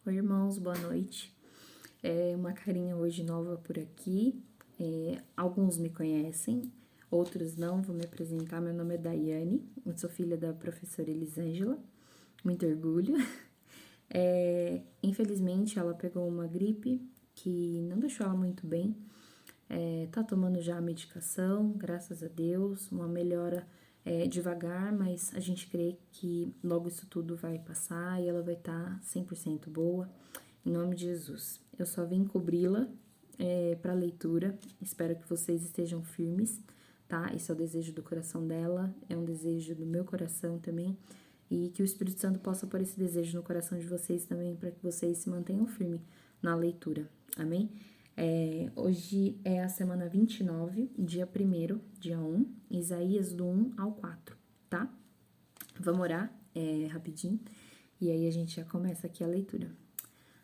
Oi, irmãos, boa noite. Uma carinha hoje nova por aqui. Alguns me conhecem, outros não. Vou me apresentar. Meu nome é Daiane, eu sou filha da professora Elisângela. Muito orgulho. Infelizmente, ela pegou uma gripe que não deixou ela muito bem. Tá tomando já a medicação, graças a Deus, uma melhora devagar, mas a gente crê que logo isso tudo vai passar e ela vai estar 100% boa, em nome de Jesus. Eu só vim cobri-la para leitura, espero que vocês estejam firmes, tá? Esse é o desejo do coração dela, é um desejo do meu coração também, e que o Espírito Santo possa pôr esse desejo no coração de vocês também, para que vocês se mantenham firmes na leitura, amém? Hoje é a semana 29, dia 1º, dia 1, Isaías do 1 ao 4, tá? Vamos orar rapidinho, e aí a gente já começa aqui a leitura.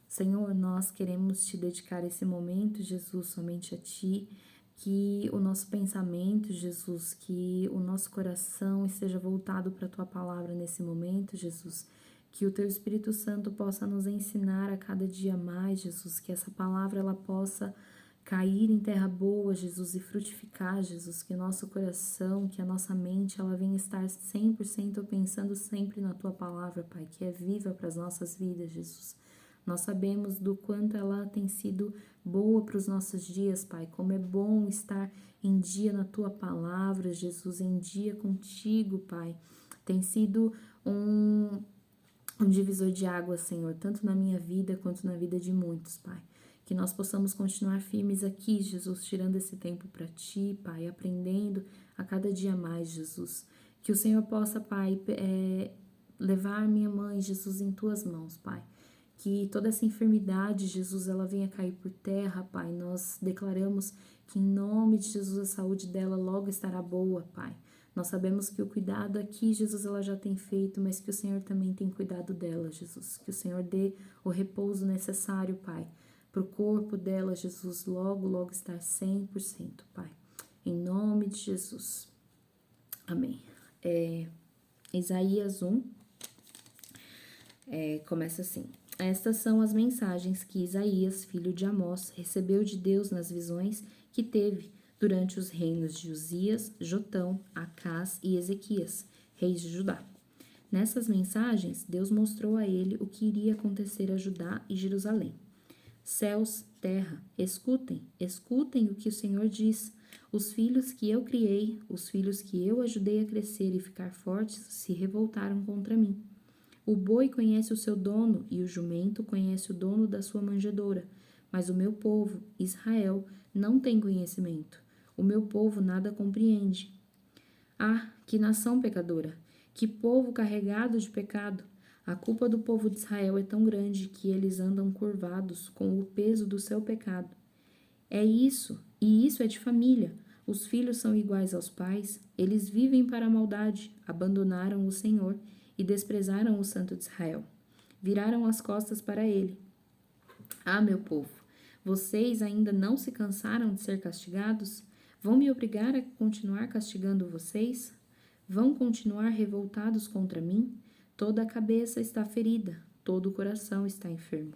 Senhor, nós queremos te dedicar esse momento, Jesus, somente a ti, que o nosso pensamento, Jesus, que o nosso coração esteja voltado para a tua palavra nesse momento, Jesus, que o teu Espírito Santo possa nos ensinar a cada dia mais, Jesus, que essa palavra ela possa cair em terra boa, Jesus, e frutificar, Jesus, que o nosso coração, que a nossa mente, ela venha estar 100% pensando sempre na tua palavra, Pai, que é viva para as nossas vidas, Jesus. Nós sabemos do quanto ela tem sido boa para os nossos dias, Pai, como é bom estar em dia na tua palavra, Jesus, em dia contigo, Pai. Tem sido um divisor de águas, Senhor, tanto na minha vida quanto na vida de muitos, Pai. Que nós possamos continuar firmes aqui, Jesus, tirando esse tempo para ti, Pai, aprendendo a cada dia mais, Jesus. Que o Senhor possa, Pai, levar minha mãe, Jesus, em tuas mãos, Pai. Que toda essa enfermidade, Jesus, ela venha cair por terra, Pai. Nós declaramos que em nome de Jesus a saúde dela logo estará boa, Pai. Nós sabemos que o cuidado aqui, Jesus, ela já tem feito, mas que o Senhor também tem cuidado dela, Jesus. Que o Senhor dê o repouso necessário, Pai, para o corpo dela, Jesus, logo estar 100%, Pai. Em nome de Jesus. Amém. Isaías 1, começa assim. Estas são as mensagens que Isaías, filho de Amós, recebeu de Deus nas visões que teve durante os reinos de Uzias, Jotão, Acás e Ezequias, reis de Judá. Nessas mensagens, Deus mostrou a ele o que iria acontecer a Judá e Jerusalém. Céus, terra, escutem o que o Senhor diz. Os filhos que eu criei, os filhos que eu ajudei a crescer e ficar fortes, se revoltaram contra mim. O boi conhece o seu dono e o jumento conhece o dono da sua manjedoura, mas o meu povo, Israel, não tem conhecimento. O meu povo nada compreende. Ah, que nação pecadora! Que povo carregado de pecado! A culpa do povo de Israel é tão grande que eles andam curvados com o peso do seu pecado. E isso é de família. Os filhos são iguais aos pais, eles vivem para a maldade, abandonaram o Senhor e desprezaram o Santo de Israel. Viraram as costas para ele. Ah, meu povo, vocês ainda não se cansaram de ser castigados? Vão me obrigar a continuar castigando vocês? Vão continuar revoltados contra mim? Toda a cabeça está ferida, todo o coração está enfermo.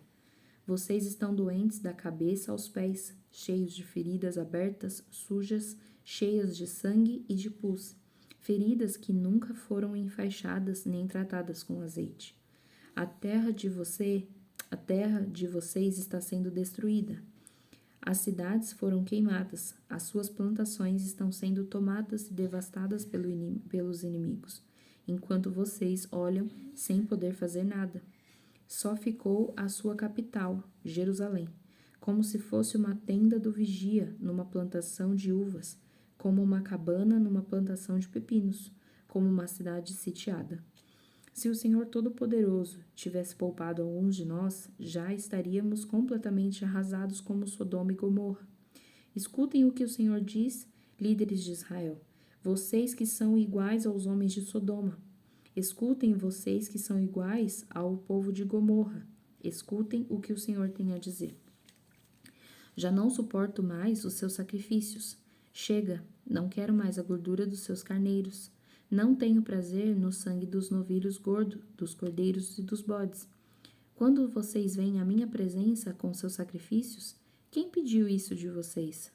Vocês estão doentes da cabeça aos pés, cheios de feridas abertas, sujas, cheias de sangue e de pus, feridas que nunca foram enfaixadas nem tratadas com azeite. A terra de vocês está sendo destruída. As cidades foram queimadas, as suas plantações estão sendo tomadas e devastadas pelos inimigos, enquanto vocês olham sem poder fazer nada. Só ficou a sua capital, Jerusalém, como se fosse uma tenda do vigia numa plantação de uvas, como uma cabana numa plantação de pepinos, como uma cidade sitiada. Se o Senhor Todo-Poderoso tivesse poupado alguns de nós, já estaríamos completamente arrasados como Sodoma e Gomorra. Escutem o que o Senhor diz, líderes de Israel, vocês que são iguais aos homens de Sodoma. Escutem vocês que são iguais ao povo de Gomorra. Escutem o que o Senhor tem a dizer. Já não suporto mais os seus sacrifícios. Chega, não quero mais a gordura dos seus carneiros. Não tenho prazer no sangue dos novilhos gordos, dos cordeiros e dos bodes. Quando vocês vêm à minha presença com seus sacrifícios, quem pediu isso de vocês?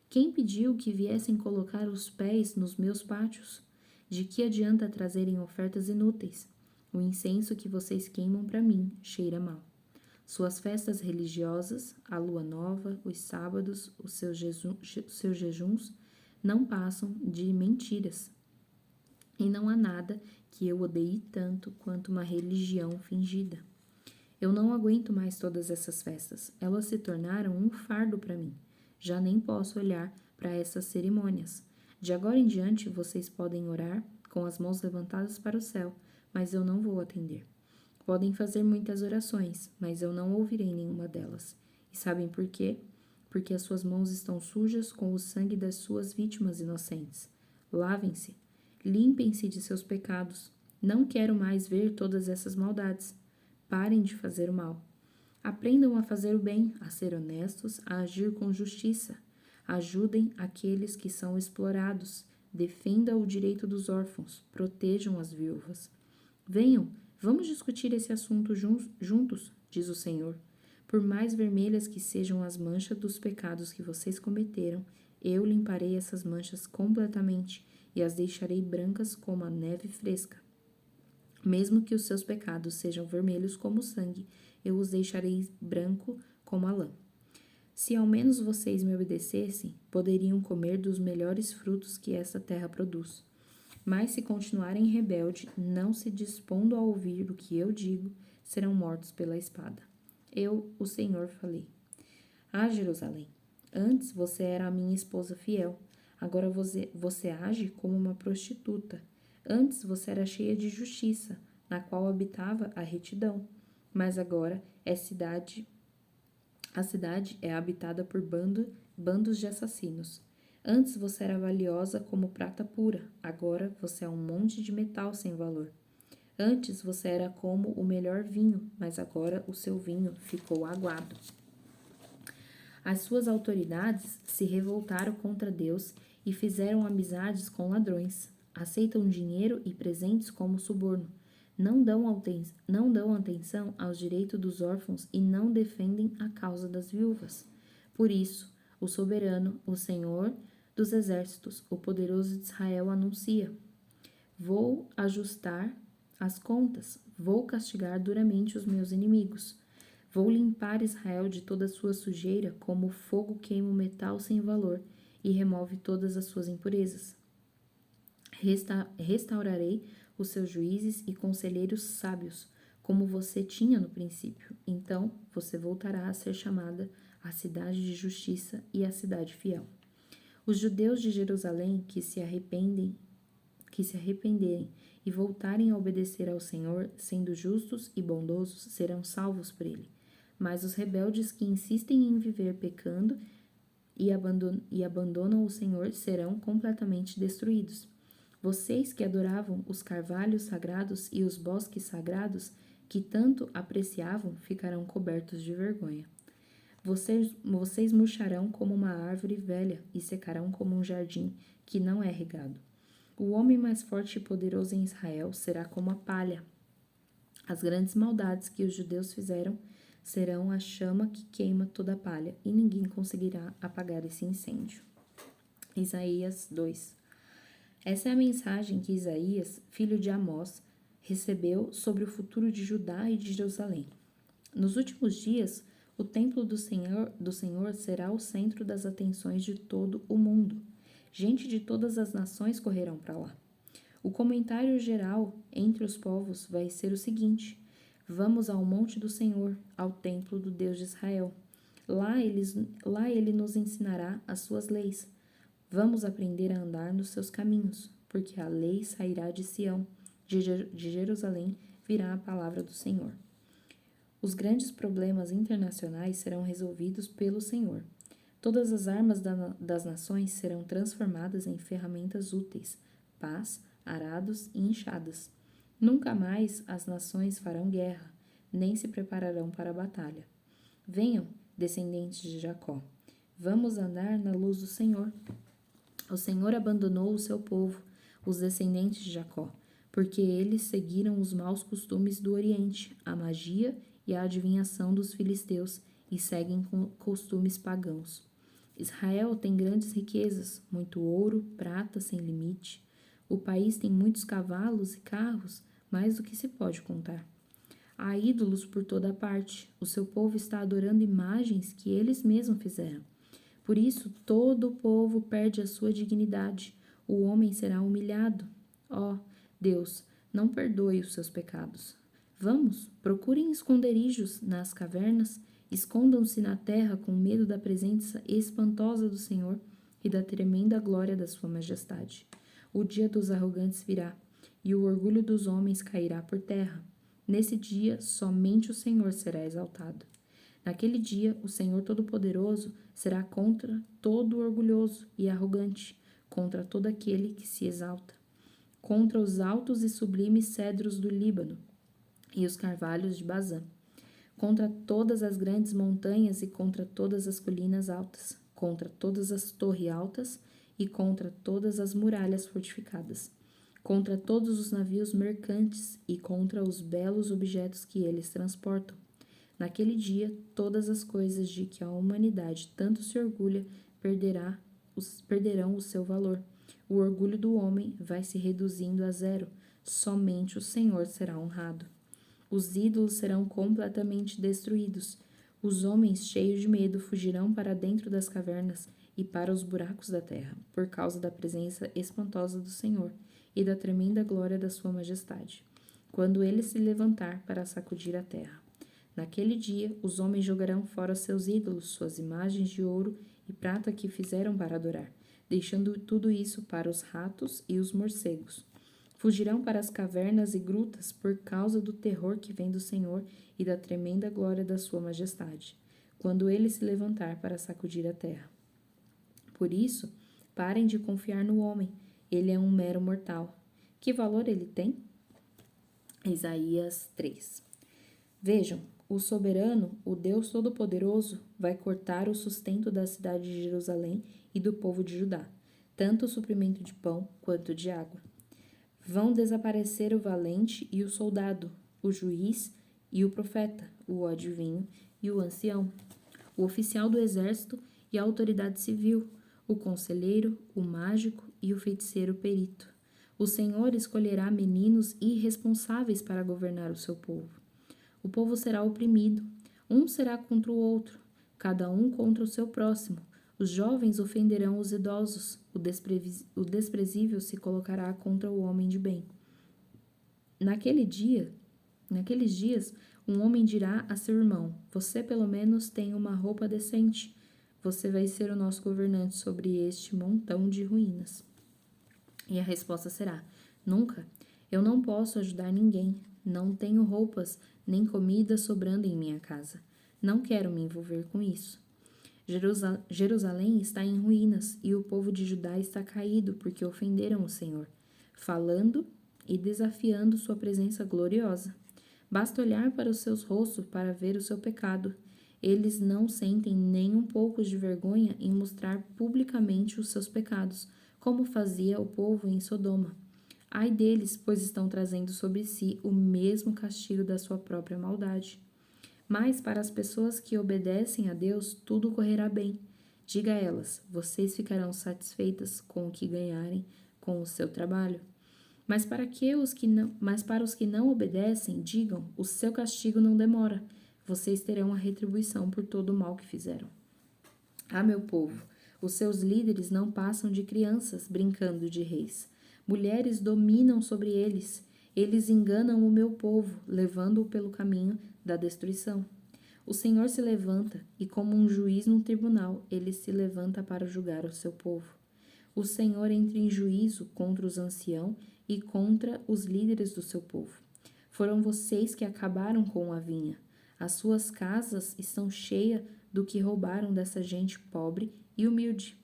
Quem pediu que viessem colocar os pés nos meus pátios? De que adianta trazerem ofertas inúteis? O incenso que vocês queimam para mim cheira mal. Suas festas religiosas, a lua nova, os sábados, os seus jejuns, não passam de mentiras. E não há nada que eu odeie tanto quanto uma religião fingida. Eu não aguento mais todas essas festas. Elas se tornaram um fardo para mim. Já nem posso olhar para essas cerimônias. De agora em diante, vocês podem orar com as mãos levantadas para o céu, mas eu não vou atender. Podem fazer muitas orações, mas eu não ouvirei nenhuma delas. E sabem por quê? Porque as suas mãos estão sujas com o sangue das suas vítimas inocentes. Lavem-se, limpem-se de seus pecados. Não quero mais ver todas essas maldades. Parem de fazer o mal. Aprendam a fazer o bem, a ser honestos, a agir com justiça. Ajudem aqueles que são explorados. Defendam o direito dos órfãos. Protejam as viúvas. Venham, vamos discutir esse assunto juntos, diz o Senhor. Por mais vermelhas que sejam as manchas dos pecados que vocês cometeram, eu limparei essas manchas completamente e as deixarei brancas como a neve fresca. Mesmo que os seus pecados sejam vermelhos como o sangue, eu os deixarei branco como a lã. Se ao menos vocês me obedecessem, poderiam comer dos melhores frutos que essa terra produz. Mas se continuarem rebelde, não se dispondo a ouvir o que eu digo, serão mortos pela espada. Eu, o Senhor, falei. Ah, Jerusalém, antes você era a minha esposa fiel, agora você age como uma prostituta. Antes você era cheia de justiça, na qual habitava a retidão, mas agora a cidade é habitada por bandos de assassinos. Antes você era valiosa como prata pura, agora você é um monte de metal sem valor. Antes você era como o melhor vinho, mas agora o seu vinho ficou aguado. As suas autoridades se revoltaram contra Deus e fizeram amizades com ladrões. Aceitam dinheiro e presentes como suborno. Não dão atenção aos direitos dos órfãos e não defendem a causa das viúvas. Por isso, o soberano, o Senhor dos exércitos, o poderoso de Israel anuncia: vou ajustar as contas, vou castigar duramente os meus inimigos. Vou limpar Israel de toda a sua sujeira, como o fogo queima o metal sem valor e remove todas as suas impurezas. Restaurarei os seus juízes e conselheiros sábios, como você tinha no princípio. Então você voltará a ser chamada a cidade de justiça e a cidade fiel. Os judeus de Jerusalém que se arrependerem e voltarem a obedecer ao Senhor, sendo justos e bondosos, serão salvos por ele. Mas os rebeldes que insistem em viver pecando e abandonam o Senhor serão completamente destruídos. Vocês que adoravam os carvalhos sagrados e os bosques sagrados que tanto apreciavam ficarão cobertos de vergonha. Vocês murcharão como uma árvore velha e secarão como um jardim que não é regado. O homem mais forte e poderoso em Israel será como a palha. As grandes maldades que os judeus fizeram serão a chama que queima toda a palha, e ninguém conseguirá apagar esse incêndio. Isaías 2. Essa é a mensagem que Isaías, filho de Amós, recebeu sobre o futuro de Judá e de Jerusalém. Nos últimos dias, o templo do Senhor será o centro das atenções de todo o mundo. Gente de todas as nações correrão para lá. O comentário geral entre os povos vai ser o seguinte: vamos ao monte do Senhor, ao templo do Deus de Israel. Lá ele nos ensinará as suas leis. Vamos aprender a andar nos seus caminhos, porque a lei sairá de Sião, de Jerusalém virá a palavra do Senhor. Os grandes problemas internacionais serão resolvidos pelo Senhor. Todas as armas das nações serão transformadas em ferramentas úteis, pás, arados e enxadas. Nunca mais as nações farão guerra, nem se prepararão para a batalha. Venham, descendentes de Jacó, vamos andar na luz do Senhor. O Senhor abandonou o seu povo, os descendentes de Jacó, porque eles seguiram os maus costumes do Oriente, a magia e a adivinhação dos filisteus e seguem costumes pagãos. Israel tem grandes riquezas, muito ouro, prata sem limite. O país tem muitos cavalos e carros, mais do que se pode contar. Há ídolos por toda parte. O seu povo está adorando imagens que eles mesmos fizeram. Por isso, todo o povo perde a sua dignidade. O homem será humilhado. Ó, Deus, não perdoe os seus pecados. Vamos, procurem esconderijos nas cavernas, escondam-se na terra com medo da presença espantosa do Senhor e da tremenda glória da sua majestade. O dia dos arrogantes virá, e o orgulho dos homens cairá por terra. Nesse dia, somente o Senhor será exaltado. Naquele dia, o Senhor Todo-Poderoso será contra todo orgulhoso e arrogante, contra todo aquele que se exalta, contra os altos e sublimes cedros do Líbano e os carvalhos de Bazã, contra todas as grandes montanhas e contra todas as colinas altas, contra todas as torres altas e contra todas as muralhas fortificadas, contra todos os navios mercantes e contra os belos objetos que eles transportam. Naquele dia, todas as coisas de que a humanidade tanto se orgulha perderão o seu valor. O orgulho do homem vai se reduzindo a zero. Somente o Senhor será honrado. Os ídolos serão completamente destruídos. Os homens cheios de medo fugirão para dentro das cavernas e para os buracos da terra, por causa da presença espantosa do Senhor e da tremenda glória da sua majestade, quando ele se levantar para sacudir a terra. Naquele dia, os homens jogarão fora seus ídolos, suas imagens de ouro e prata que fizeram para adorar, deixando tudo isso para os ratos e os morcegos. Fugirão para as cavernas e grutas por causa do terror que vem do Senhor e da tremenda glória da sua majestade, quando ele se levantar para sacudir a terra. Por isso, parem de confiar no homem, ele é um mero mortal. Que valor ele tem? Isaías 3. Vejam, o soberano, o Deus Todo-Poderoso, vai cortar o sustento da cidade de Jerusalém e do povo de Judá, tanto o suprimento de pão quanto de água. Vão desaparecer o valente e o soldado, o juiz e o profeta, o adivinho e o ancião, o oficial do exército e a autoridade civil, o conselheiro, o mágico e o feiticeiro perito. O Senhor escolherá meninos irresponsáveis para governar o seu povo. O povo será oprimido, um será contra o outro, cada um contra o seu próximo. Os jovens ofenderão os idosos, o desprezível se colocará contra o homem de bem. Naqueles dias, um homem dirá a seu irmão: você pelo menos tem uma roupa decente. Você vai ser o nosso governante sobre este montão de ruínas. E a resposta será: nunca. Eu não posso ajudar ninguém. Não tenho roupas nem comida sobrando em minha casa. Não quero me envolver com isso. Jerusalém está em ruínas e o povo de Judá está caído porque ofenderam o Senhor, falando e desafiando sua presença gloriosa. Basta olhar para os seus rostos para ver o seu pecado. Eles não sentem nem um pouco de vergonha em mostrar publicamente os seus pecados, como fazia o povo em Sodoma. Ai deles, pois estão trazendo sobre si o mesmo castigo da sua própria maldade. Mas para as pessoas que obedecem a Deus, tudo correrá bem. Diga a elas: vocês ficarão satisfeitas com o que ganharem com o seu trabalho. Mas para os que não obedecem, digam: o seu castigo não demora. Vocês terão a retribuição por todo o mal que fizeram. Ah, meu povo, os seus líderes não passam de crianças brincando de reis. Mulheres dominam sobre eles. Eles enganam o meu povo, levando-o pelo caminho da destruição. O Senhor se levanta, e como um juiz num tribunal, ele se levanta para julgar o seu povo. O Senhor entra em juízo contra os anciãos e contra os líderes do seu povo. Foram vocês que acabaram com a vinha. As suas casas estão cheias do que roubaram dessa gente pobre e humilde.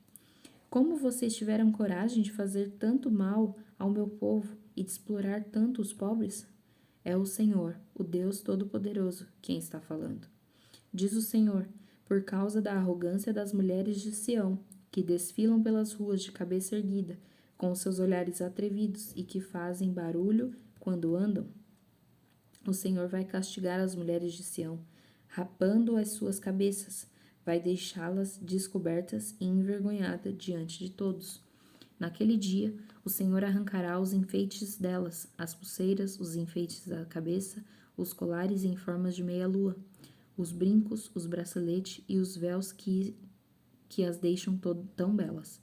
Como vocês tiveram coragem de fazer tanto mal ao meu povo e de explorar tanto os pobres? É o Senhor, o Deus Todo-Poderoso, quem está falando. Diz o Senhor, por causa da arrogância das mulheres de Sião, que desfilam pelas ruas de cabeça erguida, com seus olhares atrevidos e que fazem barulho quando andam. O Senhor vai castigar as mulheres de Sião, rapando as suas cabeças, vai deixá-las descobertas e envergonhadas diante de todos. Naquele dia, o Senhor arrancará os enfeites delas, as pulseiras, os enfeites da cabeça, os colares em formas de meia-lua, os brincos, os braceletes e os véus que as deixam tão belas.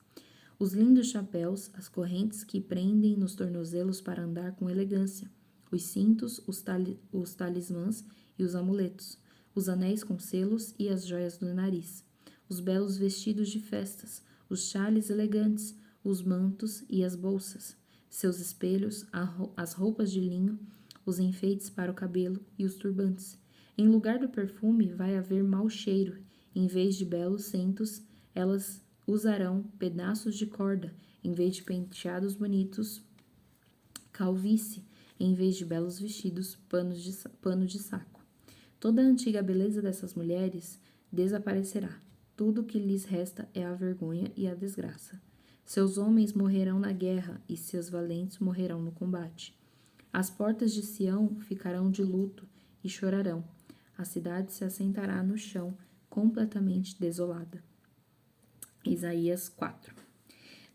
Os lindos chapéus, as correntes que prendem nos tornozelos para andar com elegância, os cintos, os talismãs e os amuletos, os anéis com selos e as joias do nariz, os belos vestidos de festas, os chales elegantes, os mantos e as bolsas, seus espelhos, as roupas de linho, os enfeites para o cabelo e os turbantes. Em lugar do perfume vai haver mau cheiro, em vez de belos centos, elas usarão pedaços de corda, em vez de penteados bonitos, calvície, em vez de belos vestidos, pano de saco. Toda a antiga beleza dessas mulheres desaparecerá. Tudo o que lhes resta é a vergonha e a desgraça. Seus homens morrerão na guerra e seus valentes morrerão no combate. As portas de Sião ficarão de luto e chorarão. A cidade se assentará no chão, completamente desolada. Isaías 4.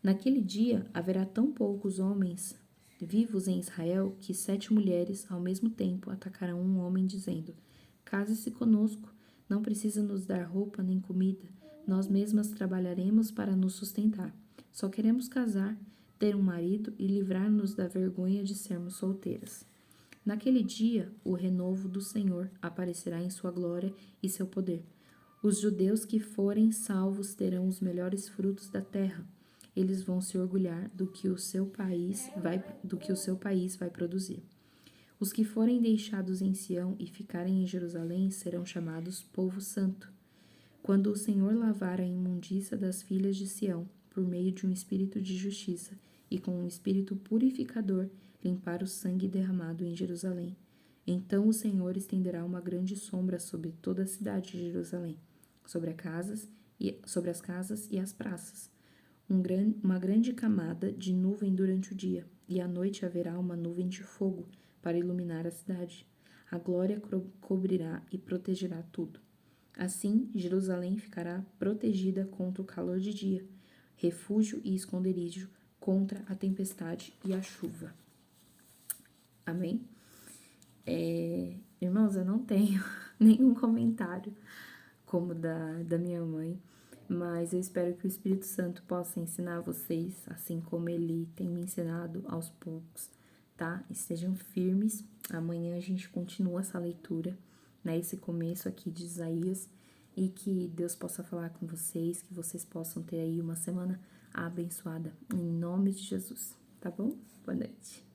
Naquele dia haverá tão poucos homens vivos em Israel que 7 mulheres ao mesmo tempo atacarão um homem dizendo: case-se conosco, não precisa nos dar roupa nem comida, nós mesmas trabalharemos para nos sustentar. Só queremos casar, ter um marido e livrar-nos da vergonha de sermos solteiras. Naquele dia, o renovo do Senhor aparecerá em sua glória e seu poder. Os judeus que forem salvos terão os melhores frutos da terra. Eles vão se orgulhar do que o seu país vai produzir. Os que forem deixados em Sião e ficarem em Jerusalém serão chamados povo santo. Quando o Senhor lavar a imundícia das filhas de Sião, por meio de um espírito de justiça, e com um espírito purificador, limpar o sangue derramado em Jerusalém, então o Senhor estenderá uma grande sombra sobre toda a cidade de Jerusalém, sobre as casas e as praças, uma grande camada de nuvem durante o dia, e à noite haverá uma nuvem de fogo para iluminar a cidade. A glória cobrirá e protegerá tudo. Assim, Jerusalém ficará protegida contra o calor de dia, refúgio e esconderijo contra a tempestade e a chuva. Amém? Irmãos, eu não tenho nenhum comentário como da minha mãe, mas eu espero que o Espírito Santo possa ensinar vocês, assim como ele tem me ensinado aos poucos, tá? Estejam firmes. Amanhã a gente continua essa leitura, né? Esse começo aqui de Isaías, e que Deus possa falar com vocês, que vocês possam ter aí uma semana abençoada, em nome de Jesus, tá bom? Boa noite.